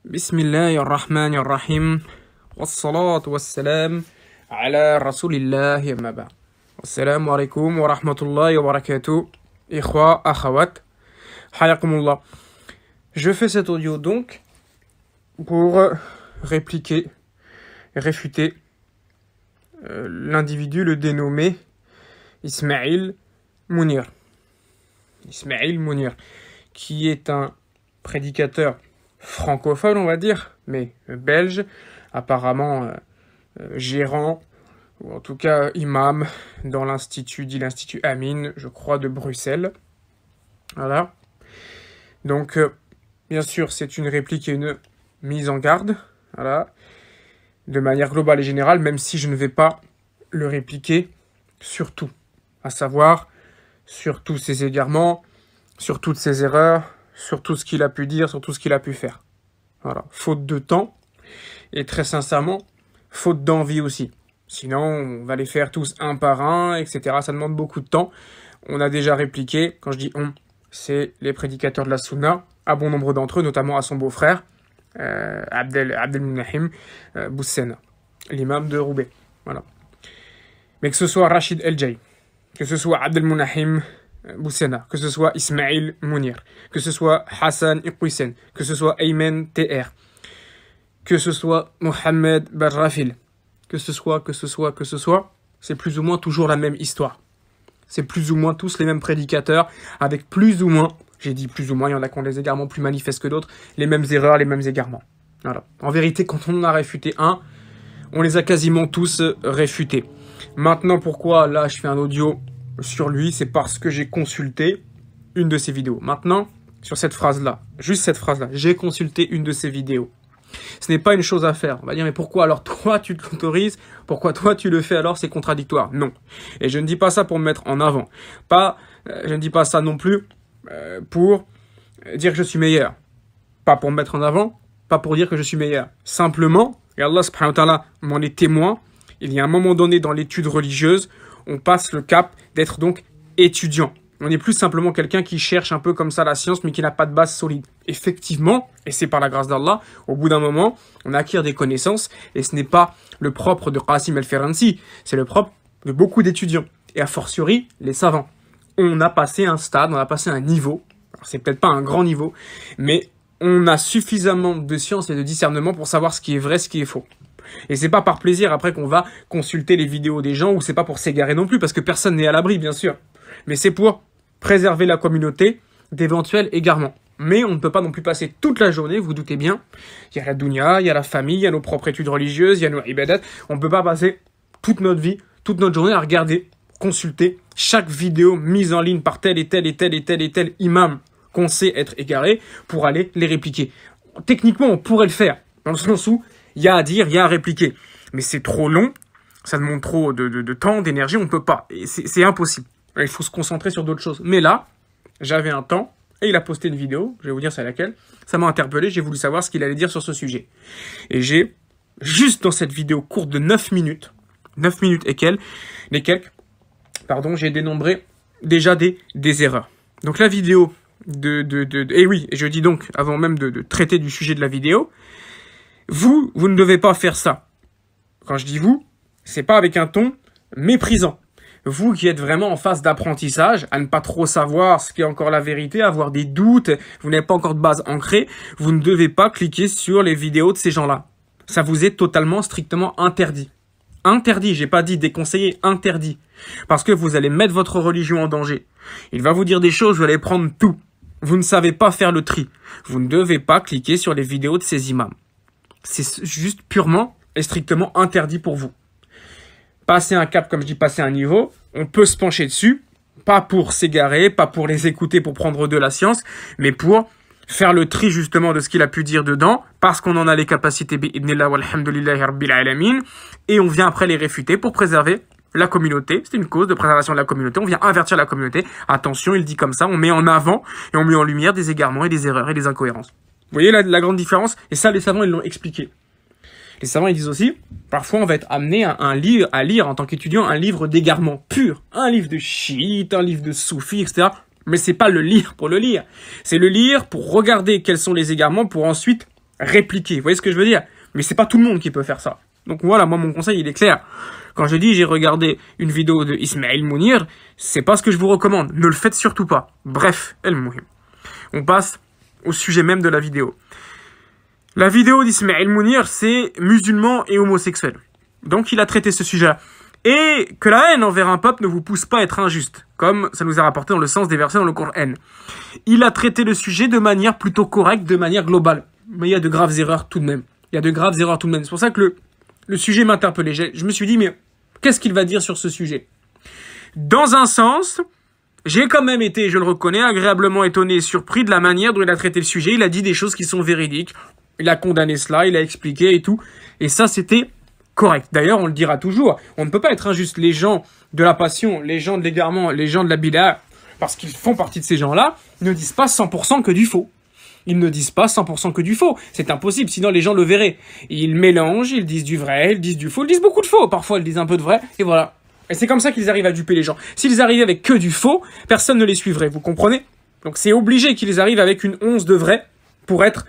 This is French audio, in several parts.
Bismillahirrahmanirrahim. Wassalatu wassalam ala rasulillahi amma ba'd. Assalamu alaikum wa rahmatullahi wa barakatuh. Ikhwa, akhawat. Hayakumullah. Je fais cet audio donc pour répliquer, réfuter l'individu, le dénommé Ismail Mounir. Ismail Mounir, qui est un prédicateur francophone, on va dire, mais belge, apparemment gérant, ou en tout cas imam, dans l'Institut Amin, je crois, de Bruxelles. Voilà. Donc, bien sûr, c'est une réplique et une mise en garde, voilà, de manière globale et générale, même si je ne vais pas le répliquer sur tout, à savoir sur tous ses égarements, sur toutes ses erreurs, sur tout ce qu'il a pu dire, sur tout ce qu'il a pu faire. Voilà. Faute de temps, et très sincèrement, faute d'envie aussi. Sinon, on va les faire tous un par un, etc. Ça demande beaucoup de temps. On a déjà répliqué, quand je dis on, c'est les prédicateurs de la Sunna, à bon nombre d'entre eux, notamment à son beau-frère, Abdelmunahim Boussena, l'imam de Roubaix. Voilà. Mais que ce soit Rachid El-Jay, que ce soit Abdelmunahim Boussena, que ce soit Ismail Mounir, que ce soit Hassan Iqwisen, que ce soit Ayman TR, que ce soit Mohamed Barrafil, que ce soit, c'est plus ou moins toujours la même histoire. C'est plus ou moins tous les mêmes prédicateurs, avec plus ou moins, j'ai dit plus ou moins, il y en a qui ont des égarements plus manifestes que d'autres, les mêmes erreurs, les mêmes égarements. Voilà. En vérité, quand on en a réfuté un, on les a quasiment tous réfutés. Maintenant, pourquoi là je fais un audio sur lui, c'est parce que j'ai consulté une de ses vidéos. Maintenant, sur cette phrase-là, juste cette phrase-là, j'ai consulté une de ses vidéos. Ce n'est pas une chose à faire. On va dire, mais pourquoi alors toi tu l'autorises? Pourquoi toi tu le fais alors? C'est contradictoire. Non. Et je ne dis pas ça pour me mettre en avant. Je ne dis pas ça non plus pour dire que je suis meilleur. Pas pour me mettre en avant, pas pour dire que je suis meilleur. Simplement, et Allah subhanahu wa ta'ala m'en est témoin, il y a un moment donné dans l'étude religieuse, on passe le cap d'être donc étudiant. On n'est plus simplement quelqu'un qui cherche un peu comme ça la science, mais qui n'a pas de base solide. Effectivement, et c'est par la grâce d'Allah, au bout d'un moment, on acquiert des connaissances, et ce n'est pas le propre de Qasim El-Ferransi, c'est le propre de beaucoup d'étudiants, et a fortiori, les savants. On a passé un stade, on a passé un niveau, alors c'est peut-être pas un grand niveau, mais on a suffisamment de science et de discernement pour savoir ce qui est vrai, ce qui est faux. Et c'est pas par plaisir après qu'on va consulter les vidéos des gens, ou c'est pas pour s'égarer non plus, parce que personne n'est à l'abri, bien sûr. Mais c'est pour préserver la communauté d'éventuels égarements. Mais on ne peut pas non plus passer toute la journée, vous doutez bien. Il y a la dunya, il y a la famille, il y a nos propres études religieuses, il y a nos ibadat. On ne peut pas passer toute notre vie, toute notre journée à regarder, consulter chaque vidéo mise en ligne par tel et tel imam qu'on sait être égaré pour aller les répliquer. Techniquement, on pourrait le faire, dans le sens où il y a à dire, il y a à répliquer. Mais c'est trop long, ça demande trop de temps, d'énergie, on ne peut pas. Et c'est impossible. Il faut se concentrer sur d'autres choses. Mais là, j'avais un temps, et il a posté une vidéo, je vais vous dire c'est laquelle, ça m'a interpellé, j'ai voulu savoir ce qu'il allait dire sur ce sujet. Et j'ai, juste dans cette vidéo courte de 9 minutes et quelques, j'ai dénombré déjà des erreurs. Donc la vidéo et oui, je dis donc, avant même de traiter du sujet de la vidéo, vous ne devez pas faire ça. Quand je dis vous, c'est pas avec un ton méprisant. Vous qui êtes vraiment en phase d'apprentissage, à ne pas trop savoir ce qui est encore la vérité, avoir des doutes, vous n'avez pas encore de base ancrée, vous ne devez pas cliquer sur les vidéos de ces gens-là. Ça vous est totalement, strictement interdit. Interdit, j'ai pas dit déconseillé, interdit. Parce que vous allez mettre votre religion en danger. Il va vous dire des choses, vous allez prendre tout. Vous ne savez pas faire le tri. Vous ne devez pas cliquer sur les vidéos de ces imams. C'est juste purement et strictement interdit pour vous. Passer un cap, comme je dis, passer un niveau, on peut se pencher dessus, pas pour s'égarer, pas pour les écouter pour prendre de la science, mais pour faire le tri justement de ce qu'il a pu dire dedans, parce qu'on en a les capacités, bi'idnillah walhamdulillahi rabbil alamin, et on vient après les réfuter pour préserver la communauté. C'est une cause de préservation de la communauté, on vient invertir la communauté. Attention, il dit comme ça, on met en avant et on met en lumière des égarements et des erreurs et des incohérences. Vous voyez la grande différence? Et ça, les savants, ils l'ont expliqué. Les savants, ils disent aussi, parfois on va être amené à lire en tant qu'étudiant un livre d'égarement pur, un livre de chiite, un livre de soufi, etc. Mais c'est pas le lire pour le lire. C'est le lire pour regarder quels sont les égarements, pour ensuite répliquer. Vous voyez ce que je veux dire? Mais c'est pas tout le monde qui peut faire ça. Donc voilà, moi mon conseil il est clair. Quand je dis j'ai regardé une vidéo de Ismail Mounir, c'est pas ce que je vous recommande. Ne le faites surtout pas. Bref, el-Mouhim. On passe au sujet même de la vidéo. La vidéo d'Ismail Mounir, c'est musulman et homosexuel. Donc il a traité ce sujet-là. Et que la haine envers un peuple ne vous pousse pas à être injuste, comme ça nous est rapporté dans le sens des versets dans le Coran. Il a traité le sujet de manière plutôt correcte, de manière globale. Mais il y a de graves erreurs tout de même. Il y a de graves erreurs tout de même. C'est pour ça que le sujet m'interpellait. Je me suis dit, mais qu'est-ce qu'il va dire sur ce sujet? Dans un sens, j'ai quand même été, je le reconnais, agréablement étonné et surpris de la manière dont il a traité le sujet. Il a dit des choses qui sont véridiques. Il a condamné cela, il a expliqué et tout. Et ça, c'était correct. D'ailleurs, on le dira toujours. On ne peut pas être injuste. Les gens de la passion, les gens de l'égarement, les gens de la bid'a, parce qu'ils font partie de ces gens-là, ne disent pas 100% que du faux. Ils ne disent pas 100% que du faux. C'est impossible, sinon les gens le verraient. Ils mélangent, ils disent du vrai, ils disent du faux, ils disent beaucoup de faux. Parfois, ils disent un peu de vrai, et voilà. Et c'est comme ça qu'ils arrivent à duper les gens. S'ils arrivaient avec que du faux, personne ne les suivrait, vous comprenez? Donc c'est obligé qu'ils arrivent avec une once de vrai pour être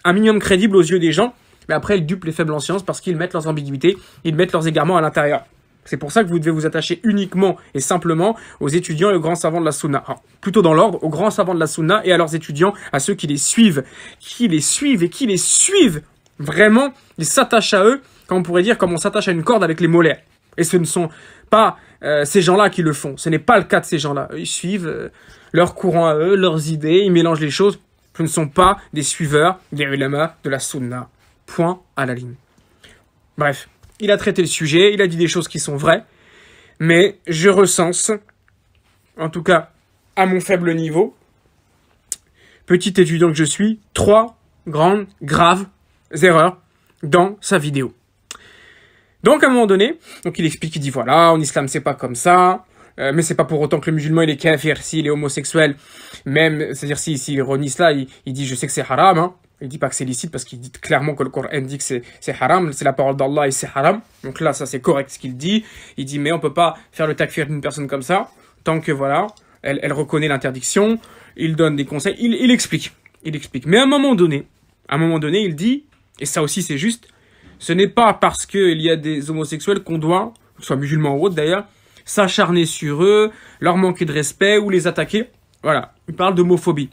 un minimum crédible aux yeux des gens. Mais après, ils dupent les faibles en science parce qu'ils mettent leurs ambiguïtés, ils mettent leurs égarements à l'intérieur. C'est pour ça que vous devez vous attacher uniquement et simplement aux étudiants et aux grands savants de la Sunna. Alors, plutôt dans l'ordre, aux grands savants de la Sunna et à leurs étudiants, à ceux qui les suivent et qui les suivent. Vraiment, ils s'attachent à eux, comme on pourrait dire, comme on s'attache à une corde avec les mollets. Et ce ne sont pas ces gens-là qui le font. Ce n'est pas le cas de ces gens-là. Ils suivent leur courant à eux, leurs idées, ils mélangent les choses. Ce ne sont pas des suiveurs des ulama de la Sunna. Point à la ligne. Bref. Il a traité le sujet, il a dit des choses qui sont vraies, mais je recense, en tout cas à mon faible niveau, petit étudiant que je suis, 3 grandes, graves erreurs dans sa vidéo. Donc à un moment donné, donc il explique, il dit voilà, en islam c'est pas comme ça, mais c'est pas pour autant que le musulman il est kafir, s'il est homosexuel, même, c'est-à-dire s'il renie cela, il dit je sais que c'est haram, hein. Il dit pas que c'est licite parce qu'il dit clairement que le Coran dit que c'est haram, c'est la parole d'Allah et c'est haram. Donc là, ça c'est correct ce qu'il dit. Il dit mais on peut pas faire le takfir d'une personne comme ça tant que voilà, elle reconnaît l'interdiction. Il donne des conseils, il explique. Mais à un moment donné, il dit, et ça aussi c'est juste, ce n'est pas parce qu'il y a des homosexuels qu'on doit, soit musulmans ou autres d'ailleurs, s'acharner sur eux, leur manquer de respect ou les attaquer. Voilà, il parle d'homophobie.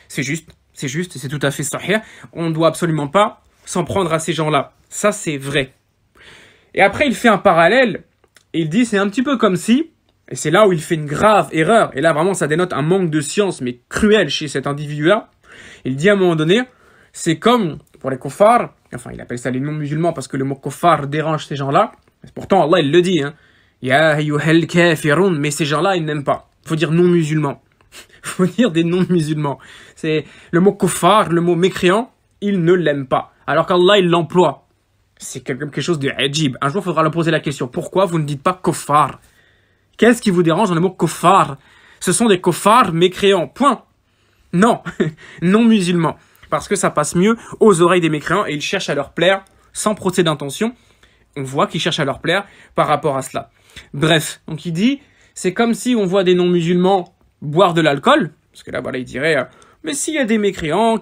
C'est juste, et c'est tout à fait sahih. On ne doit absolument pas s'en prendre à ces gens-là. Ça, c'est vrai. Et après, il fait un parallèle, et il dit, c'est un petit peu comme si, et c'est là où il fait une grave erreur, et là, vraiment, ça dénote un manque de science, mais cruel chez cet individu-là. Il dit à un moment donné, c'est comme, pour les kuffars, enfin, il appelle ça les non-musulmans, parce que le mot kuffar dérange ces gens-là. Pourtant, Allah, il le dit, hein. Ya ayyuhal kafirun, mais ces gens-là, ils n'aiment pas. Il faut dire non-musulmans. Il faut dire des non-musulmans. C'est le mot kuffar, le mot mécréant, il ne l'aime pas. Alors qu'Allah, il l'emploie. C'est quelque chose de ajib. Un jour, il faudra leur poser la question. Pourquoi vous ne dites pas kuffar? Qu'est-ce qui vous dérange dans le mot kuffar? Ce sont des kuffars mécréants. Point. Non. Non-musulmans. Parce que ça passe mieux aux oreilles des mécréants et ils cherchent à leur plaire sans procès d'intention. On voit qu'ils cherchent à leur plaire par rapport à cela. Bref. Donc il dit, c'est comme si on voit des non-musulmans boire de l'alcool, parce que là, voilà, il dirait, mais s'il y a des mécréants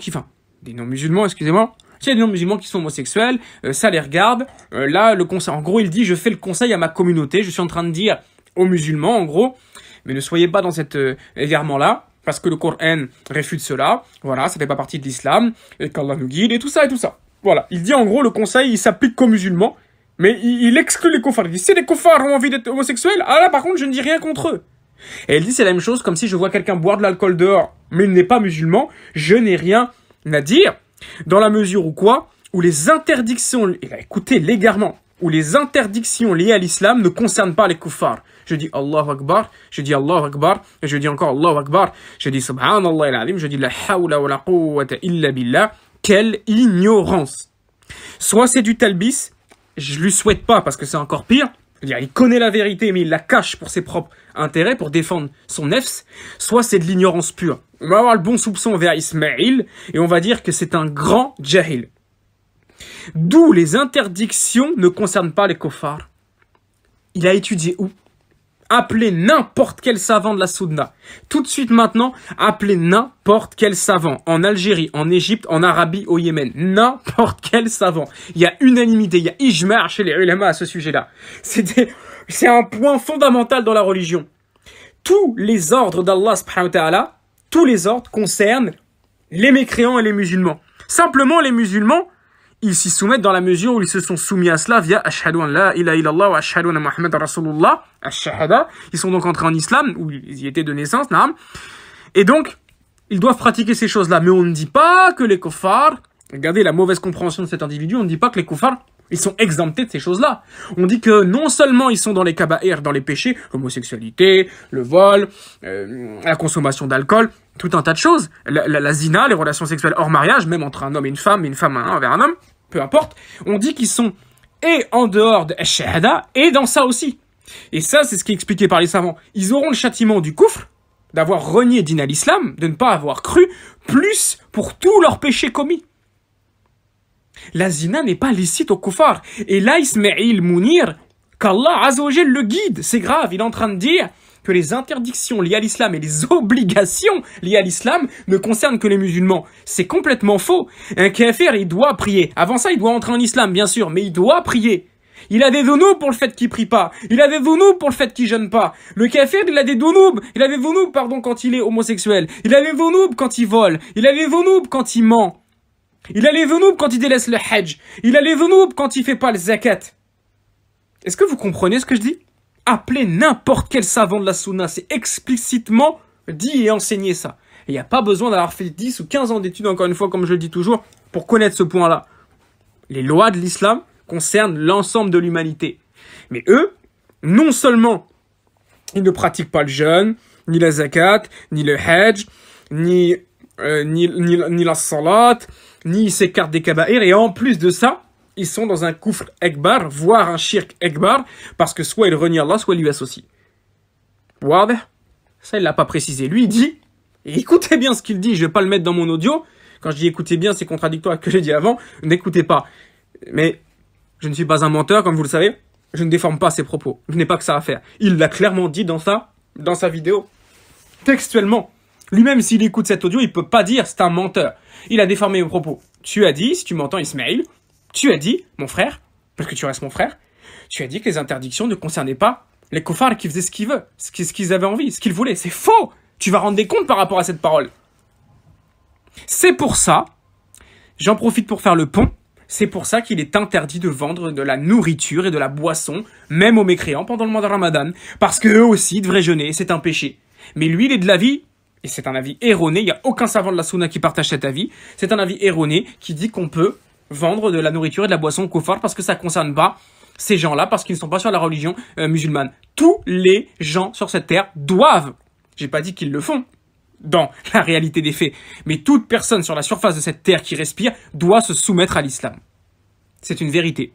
des non-musulmans, excusez-moi, s'il y a des non-musulmans qui sont homosexuels, ça les regarde, là, le conseil, en gros, il dit, je fais le conseil à ma communauté, je suis en train de dire aux musulmans, en gros, mais ne soyez pas dans cet égarement-là, parce que le Coran réfute cela, voilà, ça fait pas partie de l'islam, et qu'Allah nous guide, et tout ça, Voilà, il dit, en gros, le conseil, il s'applique qu'aux musulmans, mais il exclut les kuffars. Il dit, si les kuffars ont envie d'être homosexuels, ah là, par contre, je ne dis rien contre eux. Et elle dit c'est la même chose comme si je vois quelqu'un boire de l'alcool dehors, mais il n'est pas musulman, je n'ai rien à dire, dans la mesure où quoi, où les interdictions, et là, écoutez l'égarement, où les interdictions liées à l'islam ne concernent pas les kuffars. Je dis Allahu Akbar, je dis Allahu Akbar, et je dis encore Allahu Akbar, je dis Subhanallah al-Azim, je dis La hawla wa la quwwata illa billah. Quelle ignorance. Soit c'est du talbis, je lui souhaite pas parce que c'est encore pire. C'est-à-dire, il connaît la vérité, mais il la cache pour ses propres intérêts, pour défendre son nefs. Soit c'est de l'ignorance pure. On va avoir le bon soupçon vers Ismaïl, et on va dire que c'est un grand jahil. D'où les interdictions ne concernent pas les kuffars. Il a étudié où? Appelez n'importe quel savant de la Sunna. Tout de suite maintenant, appelez n'importe quel savant. En Algérie, en Égypte, en Arabie, au Yémen. N'importe quel savant. Il y a unanimité, il y a ijma' chez les ulama à ce sujet-là. C'est un point fondamental dans la religion. Tous les ordres d'Allah subhanahu wa ta'ala, tous les ordres concernent les mécréants et les musulmans. Simplement, les musulmans, ils s'y soumettent dans la mesure où ils se sont soumis à cela via Ashhadu an la ilaha illallah wa Ashhadu anna Muhammad Rasulullah, Ash-Shahada. Ils sont donc entrés en islam, où ils y étaient de naissance, naam. Et donc, ils doivent pratiquer ces choses-là. Mais on ne dit pas que les kuffars, regardez la mauvaise compréhension de cet individu, on ne dit pas que les kuffars, ils sont exemptés de ces choses-là. On dit que non seulement ils sont dans les kaba'ir, dans les péchés, l'homosexualité, le vol, la consommation d'alcool, tout un tas de choses. La zina, les relations sexuelles hors mariage, même entre un homme et une femme envers un homme, peu importe. On dit qu'ils sont et en dehors de Ash-Shahada et dans ça aussi. Et ça, c'est ce qui est expliqué par les savants. Ils auront le châtiment du kufr, d'avoir renié din à l'islam, de ne pas avoir cru, plus pour tous leurs péchés commis. La zina n'est pas licite au kuffar. Et là, Ismaïl Mounir, qu'Allah Azzawajal le guide, c'est grave, il est en train de dire que les interdictions liées à l'islam et les obligations liées à l'islam ne concernent que les musulmans. C'est complètement faux. Un kafir, il doit prier. Avant ça, il doit entrer en islam, bien sûr, mais il doit prier. Il a des dhounoub pour le fait qu'il prie pas. Il a des dhounoub pour le fait qu'il jeûne pas. Le kafir, il a des dhounoub. Il a des dhounoub, quand il est homosexuel. Il a des dhounoub quand il vole. Il a des dhounoub quand il ment. Il a les dhounoub quand il délaisse le hajj. Il a les dhounoub quand il fait pas le zakat. Est-ce que vous comprenez ce que je dis? Appelez n'importe quel savant de la sunna. C'est explicitement dit et enseigné ça. Et il n'y a pas besoin d'avoir fait 10 ou 15 ans d'études, encore une fois, comme je le dis toujours, pour connaître ce point-là. Les lois de l'islam concernent l'ensemble de l'humanité. Mais eux, non seulement ils ne pratiquent pas le jeûne, ni la zakat, ni le hajj, ni la salat, ni ils s'écartent des kaba'ir, et en plus de ça, ils sont dans un kufr akbar, voire un shirk akbar, parce que soit ils renient Allah, soit ils lui associent. Wadih? Ça, il l'a pas précisé. Lui, il dit, et écoutez bien ce qu'il dit, je vais pas le mettre dans mon audio. Quand je dis écoutez bien, c'est contradictoire avec ce que j'ai dit avant. N'écoutez pas. Mais je ne suis pas un menteur, comme vous le savez. Je ne déforme pas ses propos. Je n'ai pas que ça à faire. Il l'a clairement dit dans sa vidéo. Textuellement. Lui-même, s'il écoute cet audio, il peut pas dire c'est un menteur. Il a déformé mes propos. Tu as dit, si tu m'entends, Ismaïl, tu as dit, mon frère, parce que tu restes mon frère, tu as dit que les interdictions ne concernaient pas les kuffars qui faisaient ce qu'ils veulent, ce qu'ils avaient envie, ce qu'ils voulaient. C'est faux! Tu vas rendre des comptes par rapport à cette parole. C'est pour ça, j'en profite pour faire le pont, c'est pour ça qu'il est interdit de vendre de la nourriture et de la boisson, même aux mécréants pendant le mois de Ramadan, parce qu'eux aussi devraient jeûner, c'est un péché. Mais lui, il est de l'avis, et c'est un avis erroné, il n'y a aucun savant de la sunna qui partage cet avis, c'est un avis erroné qui dit qu'on peut vendre de la nourriture et de la boisson aux kuffars parce que ça ne concerne pas ces gens-là, parce qu'ils ne sont pas sur la religion musulmane. Tous les gens sur cette terre doivent, j'ai pas dit qu'ils le font, dans la réalité des faits, mais toute personne sur la surface de cette terre qui respire doit se soumettre à l'islam. C'est une vérité.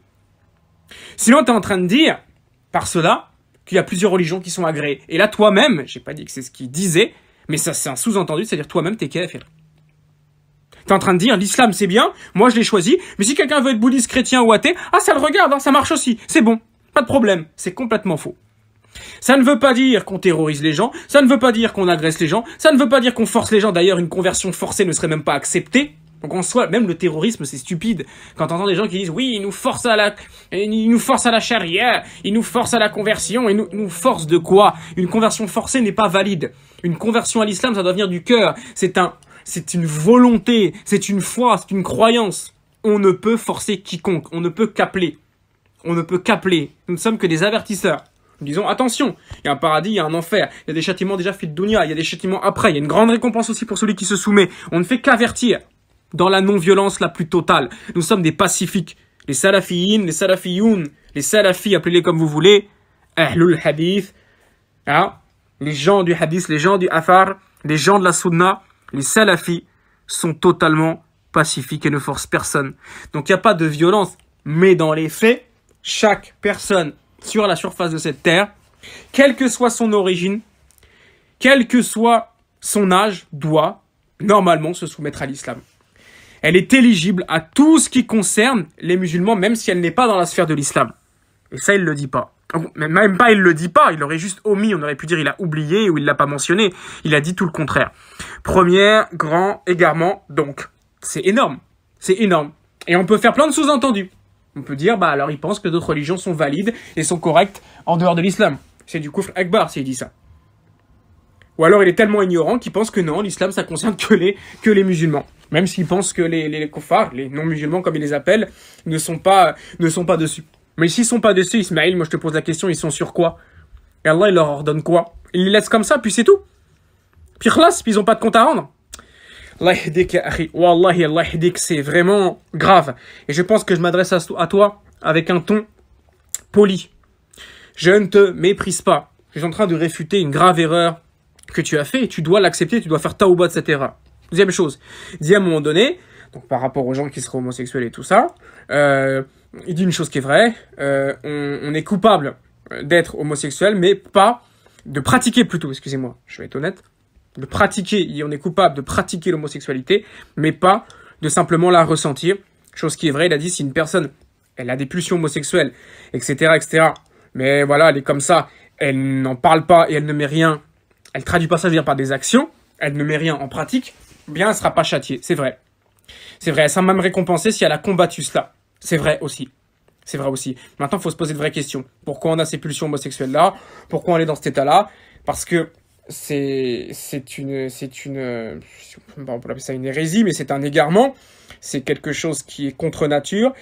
Sinon, tu es en train de dire, par cela, qu'il y a plusieurs religions qui sont agréées. Et là, toi-même, j'ai pas dit que c'est ce qu'il disait, mais ça c'est un sous-entendu, c'est-à-dire toi-même, t'es kafir. T'es en train de dire, l'islam c'est bien, moi je l'ai choisi, mais si quelqu'un veut être bouddhiste, chrétien ou athée, ah ça le regarde, hein, ça marche aussi, c'est bon, pas de problème. C'est complètement faux. Ça ne veut pas dire qu'on terrorise les gens, ça ne veut pas dire qu'on agresse les gens, ça ne veut pas dire qu'on force les gens, d'ailleurs une conversion forcée ne serait même pas acceptée. Donc en soi, même le terrorisme c'est stupide. Quand t'entends des gens qui disent, oui, ils nous forcent à la charia, ils nous forcent à la conversion, et nous forcent de quoi? Une conversion forcée n'est pas valide. Une conversion à l'islam, ça doit venir du cœur. C'est une volonté, c'est une foi, c'est une croyance. On ne peut forcer quiconque, on ne peut qu'appeler. On ne peut qu'appeler. Nous ne sommes que des avertisseurs. Nous disons, attention, il y a un paradis, il y a un enfer, il y a des châtiments déjà fit dunya, il y a des châtiments après, il y a une grande récompense aussi pour celui qui se soumet. On ne fait qu'avertir dans la non-violence la plus totale. Nous sommes des pacifiques. Les salafiyin, les salafiyoun, les salafis, appelez-les comme vous voulez, ahlul hadith, hein, les gens du hadith, les gens du athar, les gens de la sunna, les salafis sont totalement pacifiques et ne forcent personne. Donc il n'y a pas de violence. Mais dans les faits, chaque personne sur la surface de cette terre, quelle que soit son origine, quel que soit son âge, doit normalement se soumettre à l'islam. Elle est éligible à tout ce qui concerne les musulmans, même si elle n'est pas dans la sphère de l'islam. Et ça, il ne le dit pas. Même pas, il le dit pas, il aurait juste omis, on aurait pu dire il a oublié ou il l'a pas mentionné. Il a dit tout le contraire. Premier grand égarement, donc. C'est énorme. C'est énorme. Et on peut faire plein de sous-entendus. On peut dire, bah alors il pense que d'autres religions sont valides et sont correctes en dehors de l'islam. C'est du kufr akbar s'il dit ça. Ou alors il est tellement ignorant qu'il pense que non, l'islam ça concerne que les musulmans. Même s'il pense que les kuffars, les non-musulmans comme il les appelle, ne sont pas dessus. Mais s'ils sont pas dessus, Ismaël, moi je te pose la question, ils sont sur quoi? Et Allah il leur ordonne quoi? Il les laisse comme ça, puis c'est tout. Puis khlas, puis ils ont pas de compte à rendre. Allah yahdik ya akhi. Wallahi Allah yahdik, c'est vraiment grave. Et je pense que je m'adresse à toi avec un ton poli. Je ne te méprise pas. Je suis en train de réfuter une grave erreur que tu as fait et tu dois l'accepter, tu dois faire taouba de cette erreur. Deuxième chose, dit à un moment donné, donc par rapport aux gens qui seraient homosexuels et tout ça, il dit une chose qui est vraie, on est coupable d'être homosexuel, mais pas de pratiquer plutôt, excusez-moi, je vais être honnête, de pratiquer, on est coupable de pratiquer l'homosexualité, mais pas de simplement la ressentir. Chose qui est vraie, il a dit, si une personne, elle a des pulsions homosexuelles, etc., etc., mais voilà, elle est comme ça, elle n'en parle pas et elle ne met rien, elle traduit pas ça, je veux dire, par des actions, elle ne met rien en pratique, bien, elle sera pas châtiée, c'est vrai. C'est vrai, elle sera même récompensée si elle a combattu cela. C'est vrai aussi. C'est vrai aussi. Maintenant, il faut se poser de vraies questions. Pourquoi on a ces pulsions homosexuelles-là? Pourquoi on est dans cet état-là? Parce que c'est une, on peut appeler ça une hérésie, mais c'est un égarement. C'est quelque chose qui est contre nature.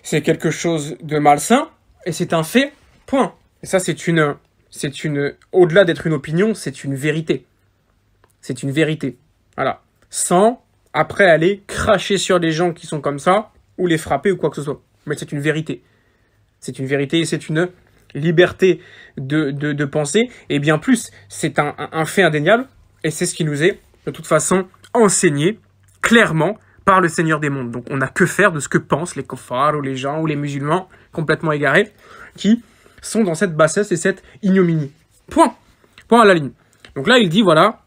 C'est quelque chose de malsain. Et c'est un fait. Point. Et ça, au-delà d'être une opinion, c'est une vérité. C'est une vérité. Voilà. Sans, après, aller cracher sur les gens qui sont comme ça, ou les frapper ou quoi que ce soit. Mais c'est une vérité. C'est une vérité et c'est une liberté de penser. Et bien plus, c'est un fait indéniable. Et c'est ce qui nous est, de toute façon, enseigné clairement par le Seigneur des mondes. Donc on n'a que faire de ce que pensent les kuffars ou les gens ou les musulmans complètement égarés qui sont dans cette bassesse et cette ignominie. Point. Point à la ligne. Donc là, il dit, voilà,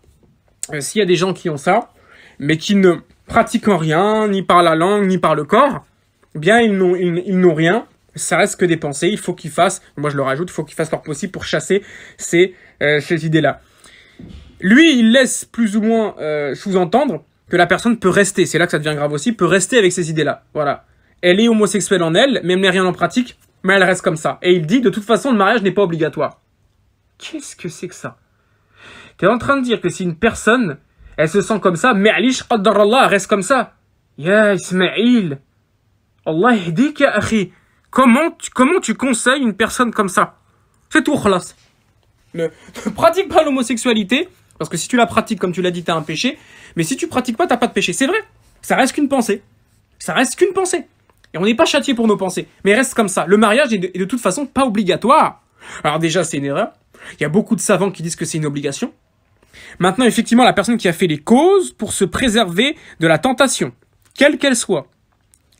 s'il y a des gens qui ont ça, mais qui ne pratiquent rien, ni par la langue, ni par le corps, eh bien, ils n'ont rien. Ça reste que des pensées. Il faut qu'ils fassent, moi je le rajoute, il faut qu'ils fassent leur possible pour chasser ces idées-là. Lui, il laisse plus ou moins sous-entendre que la personne peut rester, c'est là que ça devient grave aussi, peut rester avec ces idées-là. Voilà. Elle est homosexuelle en elle, mais elle n'est rien en pratique, mais elle reste comme ça. Et il dit, de toute façon, le mariage n'est pas obligatoire. Qu'est-ce que c'est que ça? T'es en train de dire que si une personne, elle se sent comme ça, ma'alish qaddar Allah, elle reste comme ça. Ya Ismaïl, Allah yahdik ya akhi. Comment tu conseilles une personne comme ça? C'est tout, khalas. Ne pratique pas l'homosexualité, parce que si tu la pratiques, comme tu l'as dit, t'as un péché. Mais si tu pratiques pas, t'as pas de péché. C'est vrai. Ça reste qu'une pensée. Ça reste qu'une pensée. Et on n'est pas châtié pour nos pensées. Mais reste comme ça. Le mariage est de toute façon pas obligatoire. Alors déjà, c'est une erreur. Il y a beaucoup de savants qui disent que c'est une obligation. Maintenant, effectivement, la personne qui a fait les causes pour se préserver de la tentation, quelle qu'elle soit,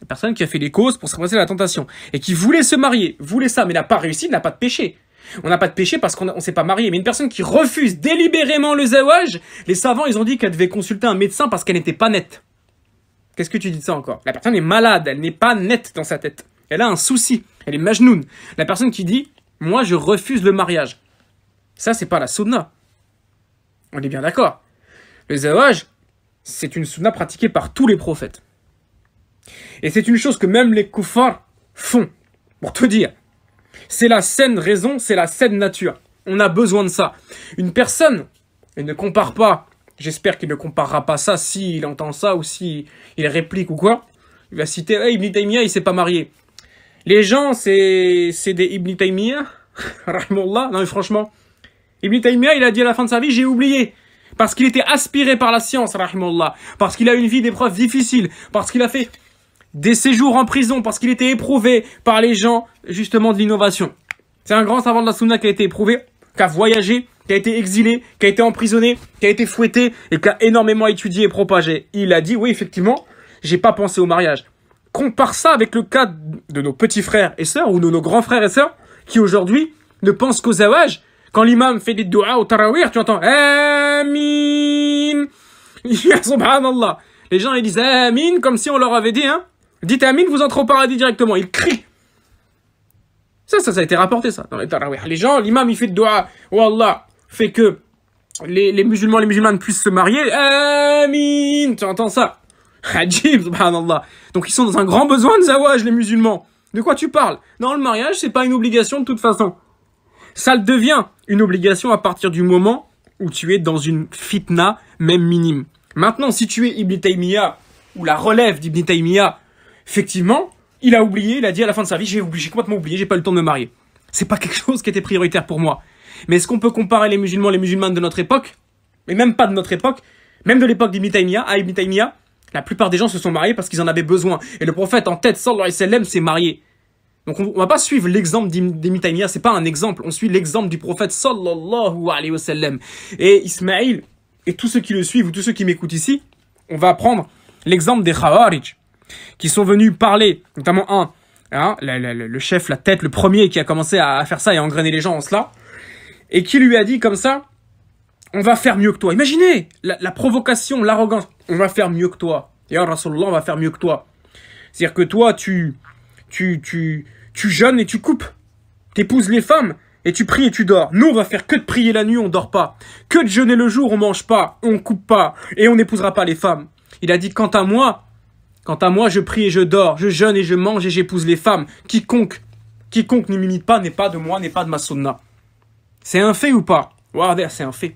la personne qui a fait les causes pour se préserver de la tentation, et qui voulait se marier, voulait ça, mais n'a pas réussi, n'a pas de péché. On n'a pas de péché parce qu'on s'est pas marié. Mais une personne qui refuse délibérément le zawaj, les savants, ils ont dit qu'elle devait consulter un médecin parce qu'elle n'était pas nette. Qu'est-ce que tu dis de ça encore? La personne est malade, elle n'est pas nette dans sa tête. Elle a un souci, elle est majnoun. La personne qui dit, moi je refuse le mariage. Ça, c'est pas la sunna. On est bien d'accord. Le zawaj, c'est une sunna pratiquée par tous les prophètes. Et c'est une chose que même les kuffars font. Pour te dire, c'est la saine raison, c'est la saine nature. On a besoin de ça. Une personne, elle ne compare pas, j'espère qu'il ne comparera pas ça s'il entend ça ou s'il réplique ou quoi. Il va citer, hey, Ibn Taymiyyah, il s'est pas marié. Les gens, c'est des Ibn Taymiyyah, rahimahullah. Non mais franchement, Ibn Taymiyyah, il a dit à la fin de sa vie, j'ai oublié. Parce qu'il était aspiré par la science, rahimahullah. Parce qu'il a eu une vie d'épreuves difficiles. Parce qu'il a fait des séjours en prison. Parce qu'il était éprouvé par les gens, justement, de l'innovation. C'est un grand savant de la sunna qui a été éprouvé, qui a voyagé, qui a été exilé, qui a été emprisonné, qui a été fouetté et qui a énormément étudié et propagé. Il a dit, oui, effectivement, j'ai pas pensé au mariage. Compare ça avec le cas de nos petits frères et sœurs ou de nos grands frères et sœurs qui aujourd'hui ne pensent qu'au zawaj. Quand l'imam fait des doigts au tarawih, tu entends Amin. Subhanallah. Les gens ils disent Amin comme si on leur avait dit, hein. Dites Amin, vous entrez au paradis directement. Ils crient. Ça a été rapporté, ça, dans les tarawih. Les gens, l'imam, il fait de dua. Oh Allah, fait que les musulmans, les musulmanes puissent se marier. Amin. Tu entends ça? Ajib, subhanallah. Donc, ils sont dans un grand besoin de zawaj, les musulmans. De quoi tu parles? Non, le mariage, c'est pas une obligation de toute façon. Ça le devient une obligation à partir du moment où tu es dans une fitna, même minime. Maintenant, si tu es Ibn Taymiyyah, ou la relève d'Ibn Taymiyyah, effectivement, il a oublié, il a dit à la fin de sa vie, j'ai complètement oublié, j'ai pas eu le temps de me marier. C'est pas quelque chose qui était prioritaire pour moi. Mais est-ce qu'on peut comparer les musulmans, les musulmanes de notre époque, et même pas de notre époque, même de l'époque d'Ibn Taymiyyah, à Ibn Taymiyyah, la plupart des gens se sont mariés parce qu'ils en avaient besoin. Et le prophète en tête, sallallahu alayhi wa sallam, s'est marié. Donc on va pas suivre l'exemple d'Ibn Taymiyyah, c'est pas un exemple, on suit l'exemple du prophète sallallahu alayhi wa sallam. Et Ismaïl, et tous ceux qui le suivent, ou tous ceux qui m'écoutent ici, on va prendre l'exemple des Khawarij, qui sont venus parler, notamment le chef, la tête, le premier qui a commencé à faire ça et à engrainer les gens en cela, et qui lui a dit comme ça, on va faire mieux que toi. Imaginez la provocation, l'arrogance, on va faire mieux que toi. Ya Rasulallah, on va faire mieux que toi. C'est-à-dire que toi, tu jeûnes et tu coupes. T'épouses les femmes et tu pries et tu dors. Nous, on va faire que de prier la nuit, on dort pas. Que de jeûner le jour, on mange pas, on coupe pas et on n'épousera pas les femmes. Il a dit, quant à moi, je prie et je dors, je jeûne et je mange et j'épouse les femmes. Quiconque ne m'imite pas n'est pas de moi, n'est pas de ma sunna. C'est un fait ou pas? Waouh, c'est un fait.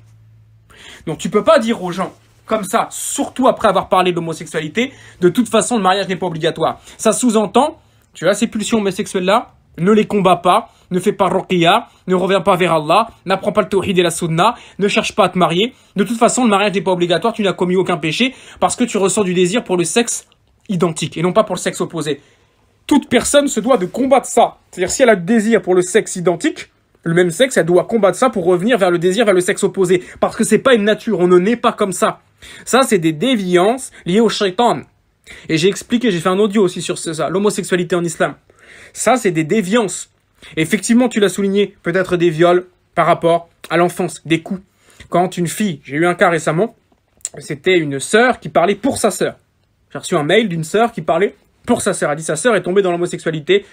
Donc tu peux pas dire aux gens, comme ça, surtout après avoir parlé de l'homosexualité, de toute façon, le mariage n'est pas obligatoire. Ça sous-entend, tu as ces pulsions homosexuelles-là, ne les combats pas, ne fais pas ruqya, ne reviens pas vers Allah, n'apprends pas le tawhid et la sunna, ne cherche pas à te marier. De toute façon, le mariage n'est pas obligatoire, tu n'as commis aucun péché, parce que tu ressens du désir pour le sexe identique, et non pas pour le sexe opposé. Toute personne se doit de combattre ça. C'est-à-dire, si elle a du désir pour le sexe identique, le même sexe, elle doit combattre ça pour revenir vers le désir, vers le sexe opposé. Parce que c'est pas une nature, on ne naît pas comme ça. Ça, c'est des déviances liées au shaitan. Et j'ai expliqué, j'ai fait un audio aussi sur ça, l'homosexualité en islam. Ça, c'est des déviances. Et effectivement, tu l'as souligné, peut-être des viols par rapport à l'enfance, des coups. Quand une fille, j'ai eu un cas récemment, c'était une sœur qui parlait pour sa sœur. J'ai reçu un mail d'une sœur qui parlait pour sa sœur. Elle dit sa sœur est tombée dans l'homosexualité,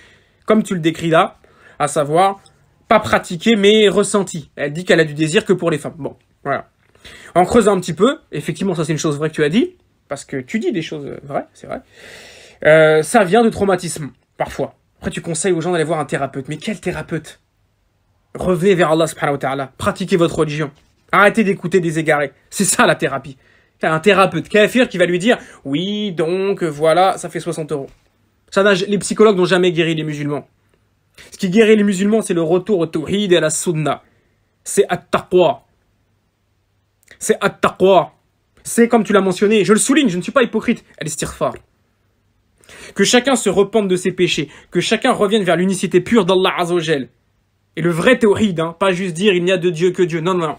comme tu le décris là, à savoir, pas pratiqué, mais ressenti. Elle dit qu'elle a du désir que pour les femmes. Bon, voilà. En creusant un petit peu, effectivement, ça c'est une chose vraie que tu as dit, parce que tu dis des choses vraies, c'est vrai. Ça vient de traumatisme, parfois. Après, tu conseilles aux gens d'aller voir un thérapeute. Mais quel thérapeute? Revenez vers Allah subhanahu wa ta'ala. Pratiquez votre religion. Arrêtez d'écouter des égarés. C'est ça la thérapie. Un thérapeute kafir qui va lui dire « Oui, donc, voilà, ça fait 60 €. » Les psychologues n'ont jamais guéri les musulmans. Ce qui guérit les musulmans, c'est le retour au tawhid et à la sunna. C'est at-taqwa. C'est at-taqwa. C'est comme tu l'as mentionné, je le souligne, je ne suis pas hypocrite, al-istighfar. Que chacun se repente de ses péchés, que chacun revienne vers l'unicité pure d'Allah Azza wa Jal. Et le vrai tawhid, pas juste dire il n'y a de Dieu que Dieu. Non, non, non.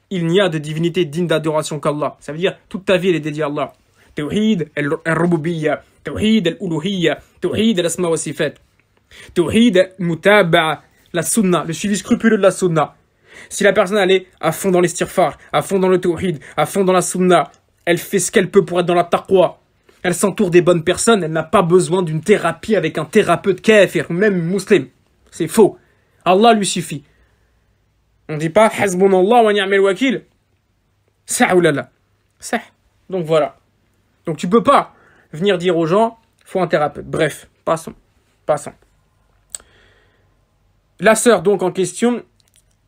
Il n'y a de divinité digne d'adoration qu'Allah. Ça veut dire toute ta vie elle est dédiée à Allah. Tawhid al-rububiyya, tawhid al-uluhiyya, tawhid al-asma wa sifat. Tawhid al-mutaba'a, la sunna, le suivi scrupuleux de la sunna. Si la personne elle est à fond dans l'istighfar, à fond dans le tawhid, à fond dans la sunna, elle fait ce qu'elle peut pour être dans la taqwa. Elle s'entoure des bonnes personnes, elle n'a pas besoin d'une thérapie avec un thérapeute kafir, même musulman. C'est faux. Allah lui suffit. On ne dit pas Hasbunallah wa ni'mal wakil. Ça ou là là. Ça. Donc voilà. Donc tu peux pas venir dire aux gens, faut un thérapeute. Bref, passons. La sœur donc en question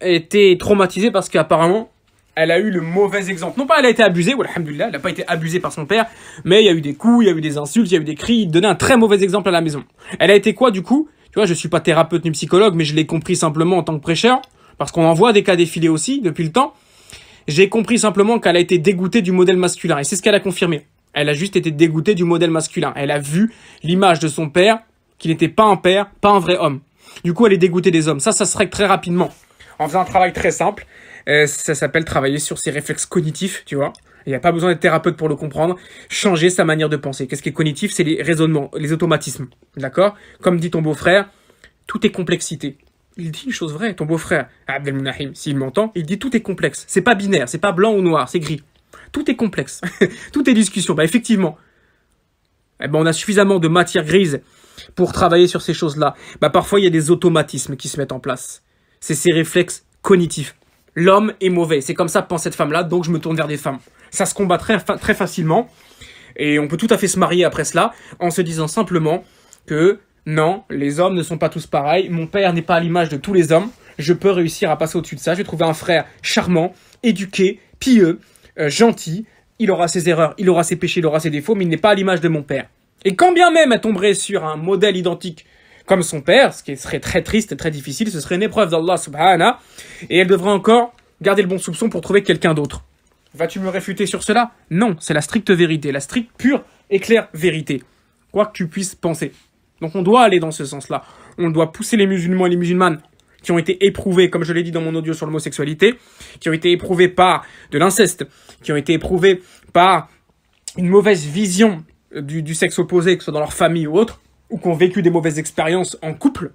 était traumatisée parce qu'apparemment elle a eu le mauvais exemple. Non pas elle a été abusée, ou alhamdoulilah, elle n'a pas été abusée par son père, mais il y a eu des coups, il y a eu des insultes, il y a eu des cris, il donnait un très mauvais exemple à la maison. Elle a été quoi du coup? Tu vois, je suis pas thérapeute ni psychologue, mais je l'ai compris simplement en tant que prêcheur, parce qu'on en voit des cas défiler aussi depuis le temps. J'ai compris simplement qu'elle a été dégoûtée du modèle masculin, et c'est ce qu'elle a confirmé. Elle a juste été dégoûtée du modèle masculin. Elle a vu l'image de son père, qui n'était pas un père, pas un vrai homme. Du coup, elle est dégoûtée des hommes. Ça se règle très rapidement. En faisant un travail très simple. Ça s'appelle travailler sur ses réflexes cognitifs, tu vois. Il n'y a pas besoin d'être thérapeute pour le comprendre. Changer sa manière de penser. Qu'est-ce qui est cognitif? C'est les raisonnements, les automatismes. D'accord? Comme dit ton beau-frère, tout est complexité. Il dit une chose vraie, ton beau-frère, Abdel Mounahim, s'il m'entend, il dit tout est complexe. C'est pas binaire, c'est pas blanc ou noir, c'est gris. Tout est complexe. Tout est discussion. Bah effectivement. eh ben, on a suffisamment de matière grise pour travailler sur ces choses-là. Bah, parfois, il y a des automatismes qui se mettent en place. C'est ces réflexes cognitifs. L'homme est mauvais. C'est comme ça pense cette femme-là, donc je me tourne vers des femmes. Ça se combat très facilement. Et on peut tout à fait se marier après cela en se disant simplement que non, les hommes ne sont pas tous pareils. Mon père n'est pas à l'image de tous les hommes. Je peux réussir à passer au-dessus de ça. Je vais trouver un frère charmant, éduqué, pieux, gentil. Il aura ses erreurs, il aura ses péchés, il aura ses défauts, mais il n'est pas à l'image de mon père. Et quand bien même elle tomberait sur un modèle identique comme son père, ce qui serait très triste et très difficile, ce serait une épreuve d'Allah subhanahu, et elle devrait encore garder le bon soupçon pour trouver quelqu'un d'autre. Vas-tu me réfuter sur cela? Non, c'est la stricte vérité, la stricte, pure et claire vérité. Quoi que tu puisses penser. Donc on doit aller dans ce sens-là. On doit pousser les musulmans et les musulmanes qui ont été éprouvés, comme je l'ai dit dans mon audio sur l'homosexualité, qui ont été éprouvés par de l'inceste, qui ont été éprouvés par une mauvaise vision du sexe opposé, que ce soit dans leur famille ou autre, ou qui ont vécu des mauvaises expériences en couple.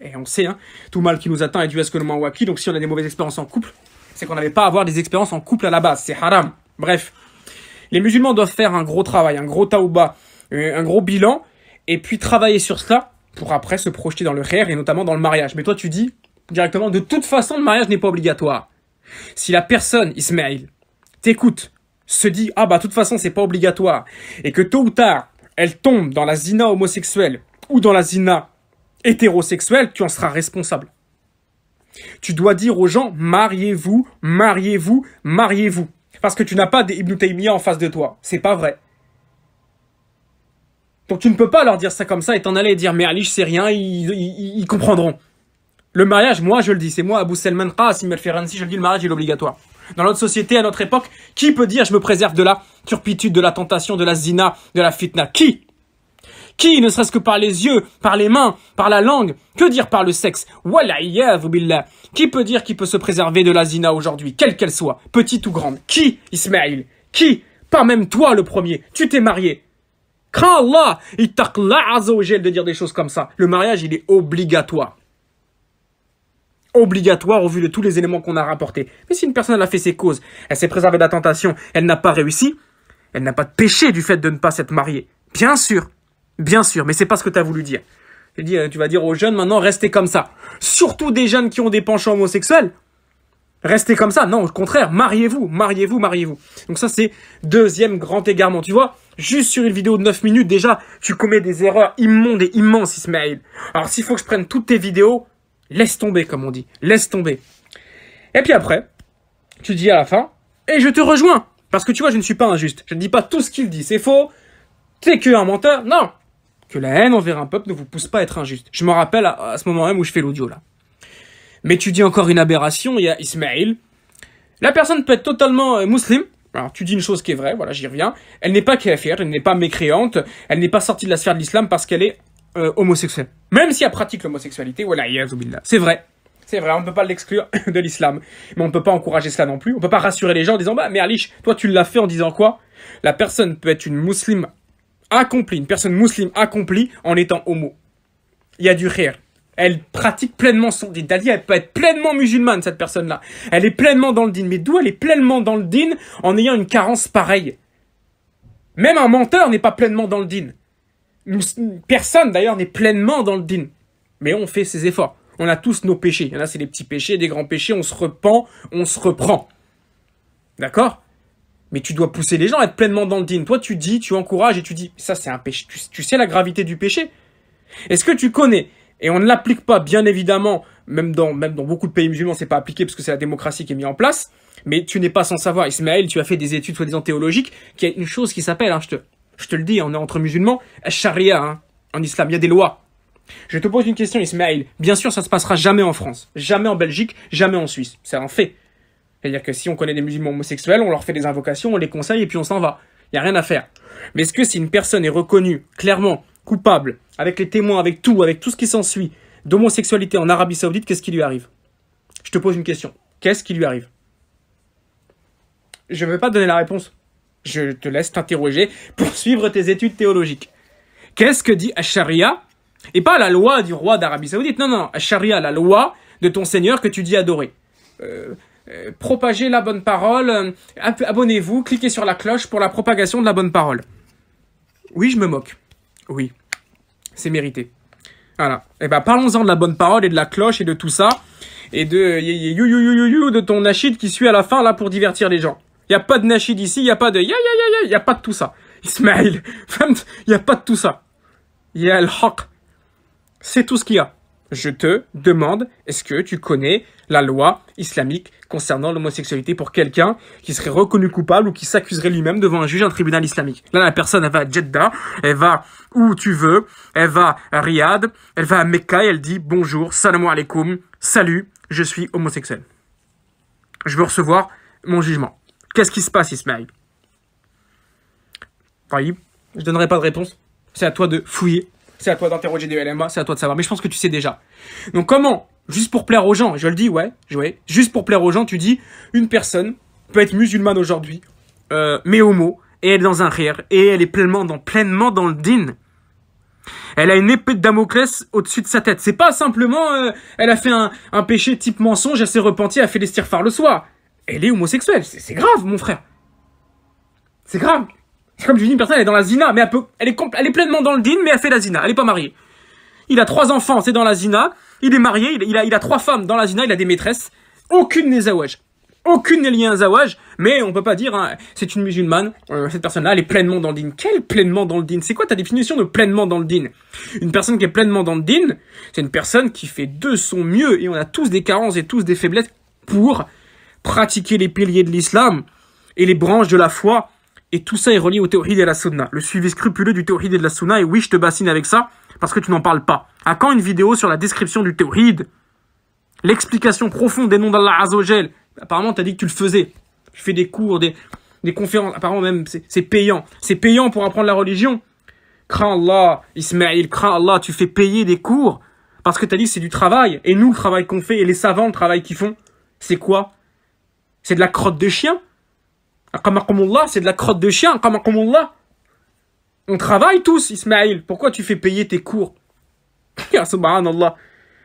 Et on sait, hein, tout mal qui nous atteint est dû à ce que le waki. Donc si on a des mauvaises expériences en couple, c'est qu'on n'avait pas à avoir des expériences en couple à la base. C'est haram. Bref. Les musulmans doivent faire un gros travail, un gros taouba, un gros bilan, et puis travailler sur cela pour après se projeter dans le khair et notamment dans le mariage. Mais toi, tu dis directement, de toute façon, le mariage n'est pas obligatoire. Si la personne, Ismaël, t'écoute, se dit, ah bah, de toute façon, c'est pas obligatoire, et que tôt ou tard, elle tombe dans la zina homosexuelle ou dans la zina hétérosexuelle, tu en seras responsable. Tu dois dire aux gens, mariez-vous, mariez-vous, mariez-vous. Parce que tu n'as pas des Ibn Taymiyyah en face de toi. C'est pas vrai. Donc tu ne peux pas leur dire ça comme ça et t'en aller et dire, mais Ali, je sais rien, ils comprendront. Le mariage, moi je le dis, c'est moi, Abou Salman Qasim al-Firansi, je le dis, le mariage est obligatoire. Dans notre société, à notre époque, qui peut dire je me préserve de la turpitude, de la tentation, de la zina, de la fitna? Qui, ne serait-ce que par les yeux, par les mains, par la langue, que dire par le sexe? Wala'iyadhu billah. Qui peut dire qu'il peut se préserver de la zina aujourd'hui, quelle qu'elle soit, petite ou grande? Qui, Ismaël? Qui? Pas même toi le premier, tu t'es marié. Crains Allah, ittaqla azza wa jal de dire des choses comme ça. Le mariage, il est obligatoire. Obligatoire au vu de tous les éléments qu'on a rapportés. Mais si une personne elle a fait ses causes, elle s'est préservée de la tentation, elle n'a pas réussi, elle n'a pas de péché du fait de ne pas s'être mariée. Bien sûr, mais c'est pas ce que tu as voulu dire. Tu vas dire aux jeunes maintenant, restez comme ça. Surtout des jeunes qui ont des penchants homosexuels, restez comme ça. Non, au contraire, mariez-vous, mariez-vous, mariez-vous. Donc ça, c'est deuxième grand égarement. Tu vois, juste sur une vidéo de 9 minutes, déjà, tu commets des erreurs immondes et immenses, Ismaël. Alors s'il faut que je prenne toutes tes vidéos, laisse tomber, comme on dit. Laisse tomber. Et puis après, tu dis à la fin, et je te rejoins. Parce que tu vois, je ne suis pas injuste. Je ne dis pas tout ce qu'il dit, c'est faux. T'es qu'un menteur. Non. Que la haine envers un peuple ne vous pousse pas à être injuste. Je me rappelle à ce moment même où je fais l'audio, là. Mais tu dis encore une aberration, il y a Ismaël. La personne peut être totalement musulmane. Alors, tu dis une chose qui est vraie, voilà, j'y reviens. Elle n'est pas kafir, elle n'est pas mécréante, elle n'est pas sortie de la sphère de l'islam parce qu'elle est homosexuelle. Même si elle pratique l'homosexualité, voilà, c'est vrai. C'est vrai, on ne peut pas l'exclure de l'islam. Mais on ne peut pas encourager cela non plus. On ne peut pas rassurer les gens en disant, bah, mais Alish, toi tu l'as fait en disant quoi? La personne peut être une musulmane accomplie, une personne musulmane accomplie en étant homo. Il y a du khair. Elle pratique pleinement son din. C'est-à-dire, elle peut être pleinement musulmane, cette personne-là. Elle est pleinement dans le din. Mais d'où elle est pleinement dans le din en ayant une carence pareille? Même un menteur n'est pas pleinement dans le din. Personne, d'ailleurs, n'est pleinement dans le din. Mais on fait ses efforts. On a tous nos péchés. Il y en a, c'est des petits péchés, des grands péchés. On se repent, on se reprend. D'accord? Mais tu dois pousser les gens à être pleinement dans le din. Toi, tu dis, tu encourages et tu dis, ça, c'est un péché. Tu sais la gravité du péché? Est-ce que tu connais? Et on ne l'applique pas, bien évidemment, même dans beaucoup de pays musulmans, c'est pas appliqué parce que c'est la démocratie qui est mise en place. Mais tu n'es pas sans savoir, Ismaël, tu as fait des études soi-disant théologiques, qu'il y a une chose qui s'appelle, hein, je te le dis, on est entre musulmans, Sharia, hein, en islam, il y a des lois. Je te pose une question, Ismaël. Bien sûr, ça se passera jamais en France, jamais en Belgique, jamais en Suisse. C'est un fait. C'est-à-dire que si on connaît des musulmans homosexuels, on leur fait des invocations, on les conseille et puis on s'en va. Il n'y a rien à faire. Mais est-ce que si une personne est reconnue clairement coupable, avec les témoins, avec tout ce qui s'ensuit, d'homosexualité en Arabie Saoudite, qu'est-ce qui lui arrive? Je te pose une question. Qu'est-ce qui lui arrive? Je ne veux pas te donner la réponse. Je te laisse t'interroger pour suivre tes études théologiques. Qu'est-ce que dit Ash-Sharia? Et pas la loi du roi d'Arabie Saoudite. Non. Ash-Sharia, la loi de ton Seigneur que tu dis adorer. Propagez la bonne parole. Abonnez-vous. Cliquez sur la cloche pour la propagation de la bonne parole. Oui, je me moque. Oui, c'est mérité. Voilà. Et ben parlons-en de la bonne parole et de la cloche et de tout ça. Et de de ton nachid qui suit à la fin là pour divertir les gens. Il n'y a pas de nachid ici, il n'y a pas de il n'y a pas de tout ça. Ismaël, il n'y a pas de tout ça. Il y a le haq. C'est tout ce qu'il y a. Je te demande, est-ce que tu connais la loi islamique concernant l'homosexualité pour quelqu'un qui serait reconnu coupable ou qui s'accuserait lui-même devant un juge, un tribunal islamique? Là, la personne, elle va à Jeddah, elle va où tu veux, elle va à Riyad, elle va à Mecca et elle dit bonjour, salam alaikum, salut, je suis homosexuel. Je veux recevoir mon jugement. Qu'est-ce qui se passe, Ismaël? Taïb, je donnerai pas de réponse. C'est à toi de fouiller. C'est à toi d'interroger des LMA, c'est à toi de savoir. Mais je pense que tu sais déjà. Donc comment, juste pour plaire aux gens, je le dis, ouais, juste pour plaire aux gens, tu dis, une personne peut être musulmane aujourd'hui, mais homo, et elle est dans un rire, et elle est pleinement dans le din. Elle a une épée de Damoclès au-dessus de sa tête. C'est pas simplement, elle a fait un péché type mensonge, elle s'est repentie, elle a fait des istighfar le soir. Elle est homosexuelle, c'est grave, mon frère. C'est grave. C'est comme je dis, une personne, elle est dans la zina, mais elle est pleinement dans le din, mais elle fait la zina, elle est pas mariée. Il a 3 enfants, c'est dans la zina, il est marié, il a 3 femmes dans la zina, il a des maîtresses, aucune n'est zawaj. Aucune n'est liée à un zawaj, mais on peut pas dire, hein, c'est une musulmane, cette personne-là, elle est pleinement dans le din. Quelle pleinement dans le din? C'est quoi ta définition de pleinement dans le din? Une personne qui est pleinement dans le din, c'est une personne qui fait de son mieux, et on a tous des carences et tous des faiblesses, pour pratiquer les piliers de l'islam, et les branches de la foi, et tout ça est relié au tawhid et à la sunna. Le suivi scrupuleux du tawhid et de la sunna, et oui, je te bassine avec ça, parce que tu n'en parles pas. À quand une vidéo sur la description du tawhid? L'explication profonde des noms d'Allah Azzawajal. Apparemment, t'as dit que tu le faisais. Tu fais des cours, des conférences. Apparemment même, c'est payant. C'est payant pour apprendre la religion. Crains Allah, Ismaël, crains Allah, tu fais payer des cours. Parce que t'as dit que c'est du travail. Et nous, le travail qu'on fait, et les savants, le travail qu'ils font, c'est quoi? C'est de la crotte de chien. Aqamakumullah, c'est de la crotte de chien. Aqamakumullah. On travaille tous, Ismaël. Pourquoi tu fais payer tes cours? Ya subhanallah.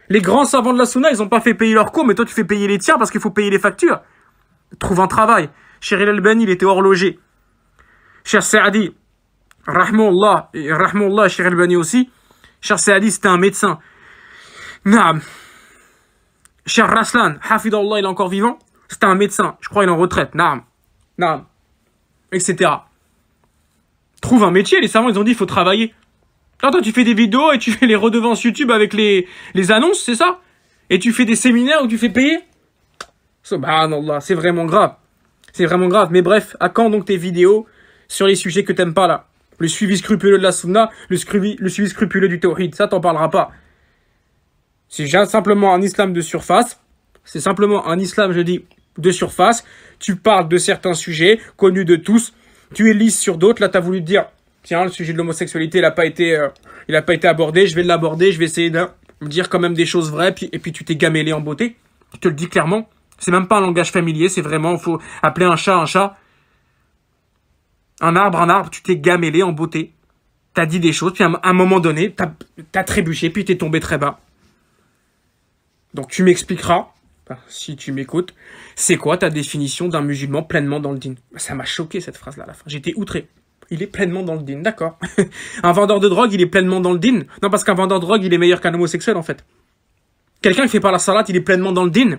Les grands savants de la sunna, ils ont pas fait payer leurs cours, mais toi tu fais payer les tiens parce qu'il faut payer les factures. Trouve un travail. Cheikh Al-Albani, il était horloger. Cheikh Saadi, rahmoullah, et rahmoullah, Cheikh Al-Albani aussi. Cheikh Saadi, c'était un médecin. Naam. Cheikh Raslan, hafidallah, il est encore vivant. C'était un médecin. Je crois qu'il est en retraite. Naam. Naam. Etc. Trouve un métier, les savants, ils ont dit, il faut travailler. Là, toi, tu fais des vidéos et tu fais les redevances YouTube avec les annonces, c'est ça? Et tu fais des séminaires où tu fais payer? Subhanallah, c'est vraiment grave. C'est vraiment grave. Mais bref, à quand donc tes vidéos sur les sujets que t'aimes pas là? Le suivi scrupuleux de la sunna, le suivi scrupuleux du tawhid, ça t'en parlera pas. C'est simplement un islam de surface. C'est simplement un islam, je dis, de surface. Tu parles de certains sujets, connus de tous. Tu es lisse sur d'autres. Là, t'as voulu te dire, tiens, le sujet de l'homosexualité, il a pas été abordé, je vais l'aborder, je vais essayer de dire quand même des choses vraies, et puis tu t'es gamellé en beauté. Je te le dis clairement. C'est même pas un langage familier, c'est vraiment, faut appeler un chat, un arbre, tu t'es gamellé en beauté. T'as dit des choses, puis à un moment donné, t'as trébuché, puis t'es tombé très bas. Donc tu m'expliqueras, si tu m'écoutes, c'est quoi ta définition d'un musulman pleinement dans le din? Ça m'a choqué cette phrase-là à la fin, j'étais outré. Il est pleinement dans le din, d'accord. Un vendeur de drogue, il est pleinement dans le din. Non, parce qu'un vendeur de drogue, il est meilleur qu'un homosexuel, en fait. Quelqu'un qui fait pas la salat, il est pleinement dans le din.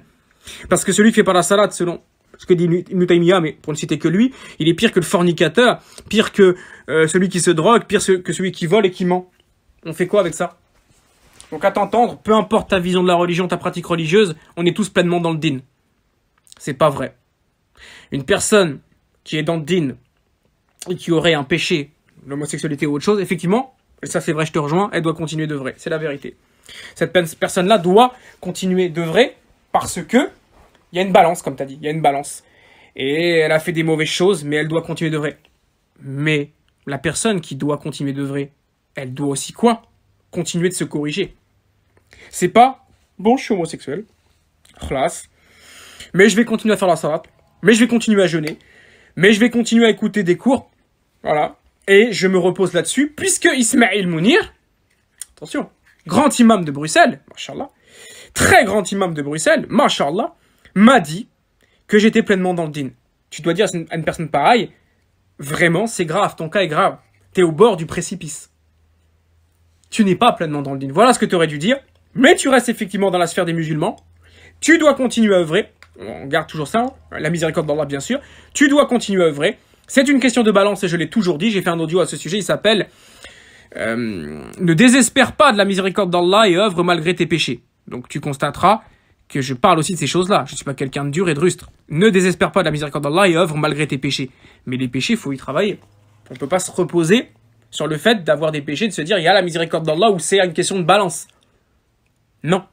Parce que celui qui fait pas la salat, selon ce que dit Ibn Taymiyyah, mais pour ne citer que lui, il est pire que le fornicateur, pire que celui qui se drogue, pire que celui qui vole et qui ment. On fait quoi avec ça? Donc à t'entendre, peu importe ta vision de la religion, ta pratique religieuse, on est tous pleinement dans le din. C'est pas vrai. Une personne qui est dans le din, et qui aurait un péché, l'homosexualité ou autre chose, effectivement, et ça c'est vrai, je te rejoins, elle doit continuer d'œuvrer. C'est la vérité. Cette personne-là doit continuer d'œuvrer parce que il y a une balance, comme tu as dit, il y a une balance. Et elle a fait des mauvaises choses, mais elle doit continuer d'œuvrer. Mais la personne qui doit continuer d'œuvrer, elle doit aussi quoi? Continuer de se corriger. C'est pas, bon, je suis homosexuel, khlas, mais je vais continuer à faire la salat, mais je vais continuer à jeûner, mais je vais continuer à écouter des cours. Voilà. Et je me repose là-dessus, puisque Ismaël Mounir, attention, grand imam de Bruxelles, mashallah, très grand imam de Bruxelles, mashallah, m'a dit que j'étais pleinement dans le din. Tu dois dire à une personne pareille, vraiment, c'est grave, ton cas est grave. T'es au bord du précipice. tu n'es pas pleinement dans le din. Voilà ce que tu aurais dû dire. Mais tu restes effectivement dans la sphère des musulmans. Tu dois continuer à œuvrer. On garde toujours ça, hein, la miséricorde d'Allah bien sûr. Tu dois continuer à œuvrer. C'est une question de balance et je l'ai toujours dit. J'ai fait un audio à ce sujet, il s'appelle ne désespère pas de la miséricorde d'Allah et œuvre malgré tes péchés. Donc tu constateras que je parle aussi de ces choses-là. Je ne suis pas quelqu'un de dur et de rustre. Ne désespère pas de la miséricorde d'Allah et œuvre malgré tes péchés. Mais les péchés, il faut y travailler. On ne peut pas se reposer sur le fait d'avoir des péchés, de se dire il y a la miséricorde d'Allah ou c'est une question de balance. Non.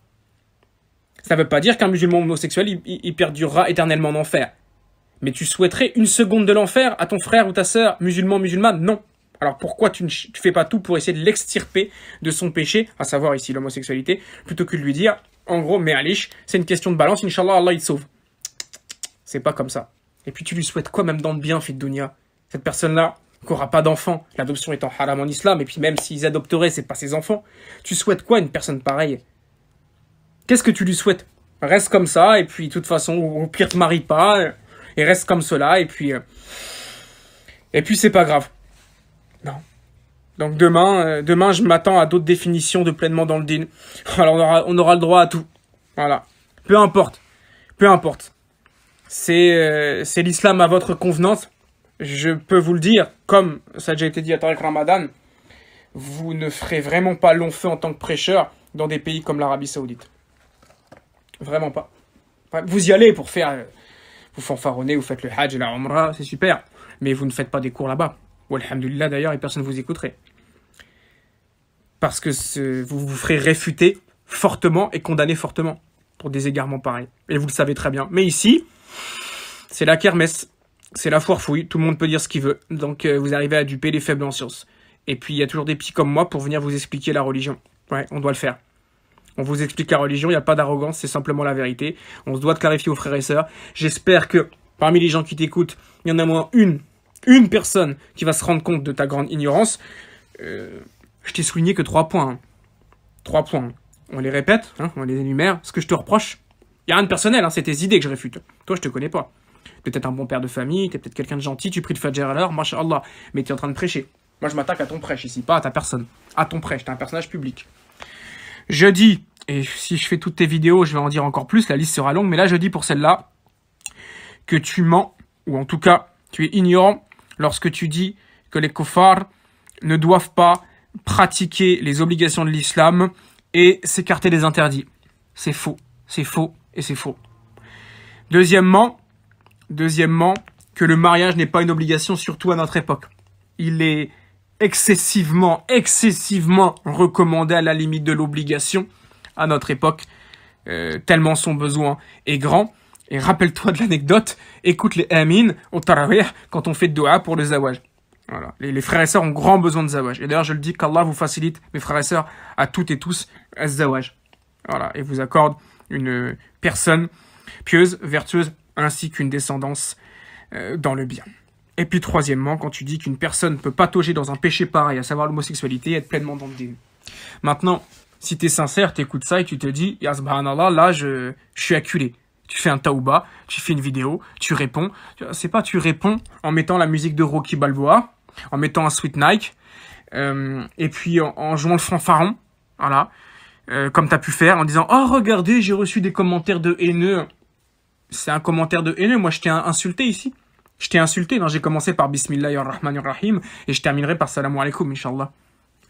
Ça ne veut pas dire qu'un musulman homosexuel, il perdurera éternellement en enfer. Mais tu souhaiterais une seconde de l'enfer à ton frère ou ta sœur, musulmane? Non. Alors pourquoi tu ne fais pas tout pour essayer de l'extirper de son péché, à savoir ici l'homosexualité, plutôt que de lui dire, en gros, mais Alish, c'est une question de balance, Inch'Allah, Allah il te sauve. C'est pas comme ça. Et puis tu lui souhaites quoi même dans le bien, Fid Dunya? Cette personne-là, qui n'aura pas d'enfants, l'adoption étant haram en islam, et puis même s'ils adopteraient, c'est pas ses enfants. Tu souhaites quoi à une personne pareille? Qu'est-ce que tu lui souhaites? Reste comme ça, et puis de toute façon, au pire, te marie pas, et reste comme cela, et puis c'est pas grave. Non. Donc demain, je m'attends à d'autres définitions de pleinement dans le din. Alors on aura le droit à tout. Voilà. Peu importe. C'est l'islam à votre convenance. Je peux vous le dire, comme ça a déjà été dit à Tariq Ramadan, vous ne ferez vraiment pas long feu en tant que prêcheur dans des pays comme l'Arabie Saoudite. Vraiment pas. Vous y allez pour faire... vous fanfaronnez, vous faites le hajj et la umrah, c'est super. Mais vous ne faites pas des cours là-bas. Ou alhamdulillah d'ailleurs, et personne ne vous écouterait. Parce que vous vous ferez réfuter fortement et condamner fortement pour des égarements pareils. Et vous le savez très bien. Mais ici, c'est la kermesse. C'est la foire fouille. Tout le monde peut dire ce qu'il veut. Donc vous arrivez à duper les faibles en science. Et puis il y a toujours des petits comme moi pour venir vous expliquer la religion. Ouais, on doit le faire. On vous explique la religion, il n'y a pas d'arrogance, c'est simplement la vérité. On se doit de clarifier aux frères et sœurs. J'espère que parmi les gens qui t'écoutent, il y en a moins une personne qui va se rendre compte de ta grande ignorance. Je t'ai souligné que 3 points. Hein. 3 points. Hein. On les répète, hein, on les énumère. Ce que je te reproche, il n'y a rien de personnel, hein, c'est tes idées que je réfute. Toi, je te connais pas. T'es peut-être un bon père de famille, t'es peut-être quelqu'un de gentil, tu pries le Fajr à l'heure, masha'Allah. Mais t'es en train de prêcher. Moi, je m'attaque à ton prêche ici, pas à ta personne. À ton prêche, t'es un personnage public. Je dis, et si je fais toutes tes vidéos, je vais en dire encore plus, la liste sera longue, mais là, je dis pour celle-là que tu mens, ou en tout cas, tu es ignorant lorsque tu dis que les kuffars ne doivent pas pratiquer les obligations de l'islam et s'écarter des interdits. C'est faux, c'est faux et c'est faux. Deuxièmement, que le mariage n'est pas une obligation, surtout à notre époque. Il est excessivement recommandé à la limite de l'obligation à notre époque, tellement son besoin est grand. Et rappelle-toi de l'anecdote, écoute les amin au tarawih quand on fait dua pour le zawaj. Voilà. Les frères et sœurs ont grand besoin de zawaj. Et d'ailleurs, je le dis, qu'Allah vous facilite, mes frères et sœurs, à toutes et tous, à zawaj. Voilà. Et vous accorde une personne pieuse, vertueuse, ainsi qu'une descendance dans le bien. Et puis, troisièmement, quand tu dis qu'une personne peut patauger dans un péché pareil, à savoir l'homosexualité, être pleinement dans le din. Maintenant, si tu es sincère, tu écoutes ça et tu te dis, ya subhanallah, là, je suis acculé. Tu fais un taouba, tu fais une vidéo, tu réponds. C'est pas tu réponds en mettant la musique de Rocky Balboa, en mettant un Sweet Nike, et puis en jouant le fanfaron, voilà, comme tu as pu faire, en disant « Oh, regardez, j'ai reçu des commentaires de haineux. » C'est un commentaire de haineux, moi je t'ai insulté ici. Je t'ai insulté, non, j'ai commencé par Bismillahirrahmanirrahim, et je terminerai par Salam alaikum, Inch'Allah.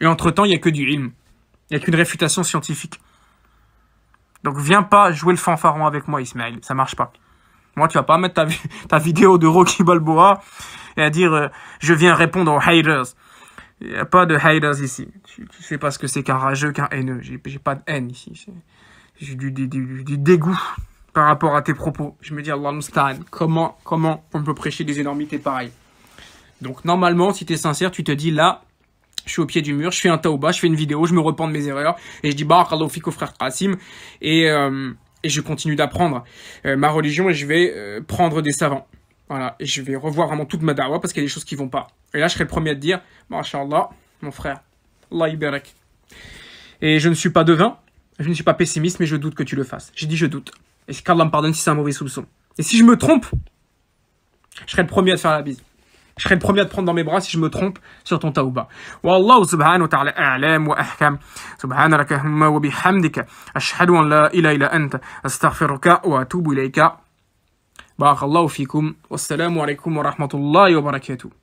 Et entre-temps, il n'y a que du ilm. Il n'y a qu'une réfutation scientifique. Donc viens pas jouer le fanfaron avec moi, Ismaël. Ça marche pas. Moi, tu vas pas mettre ta vidéo de Rocky Balboa et à dire je viens répondre aux haters. Il n'y a pas de haters ici. Tu sais pas ce que c'est qu'un rageux, qu'un haineux. J'ai pas de haine ici. J'ai du dégoût par rapport à tes propos. Je me dis, Allah musta'an, comment on peut prêcher des énormités pareilles? Donc normalement, si tu es sincère, tu te dis là, je suis au pied du mur, je fais un taouba, je fais une vidéo, je me repens de mes erreurs, et je dis barakallahu fik au frère Qasim, et je continue d'apprendre ma religion, et je vais prendre des savants. Voilà, et je vais revoir vraiment toute ma da'wah, parce qu'il y a des choses qui vont pas. Et là, je serai le premier à te dire, masha'Allah, mon frère, Allah ibarak. Et je ne suis pas devin, je ne suis pas pessimiste, mais je doute que tu le fasses. J'ai dit je doute. Et qu'Allah me pardonne si c'est un mauvais soupçon. Et si je me trompe, je serai le premier à te faire la bise. Je serai le premier à te prendre dans mes bras si je me trompe sur ton tauba. Wallahu subhanahu wa ta'ala a'lam wa ahkam. Subhanaka Allahumma wa bihamdika. Ashhadu an la ilaha illa anta. Astaghfiruka wa atubu ilayka. Barakallahu fikum. Wassalamu alaikum wa rahmatullahi wa barakatuh.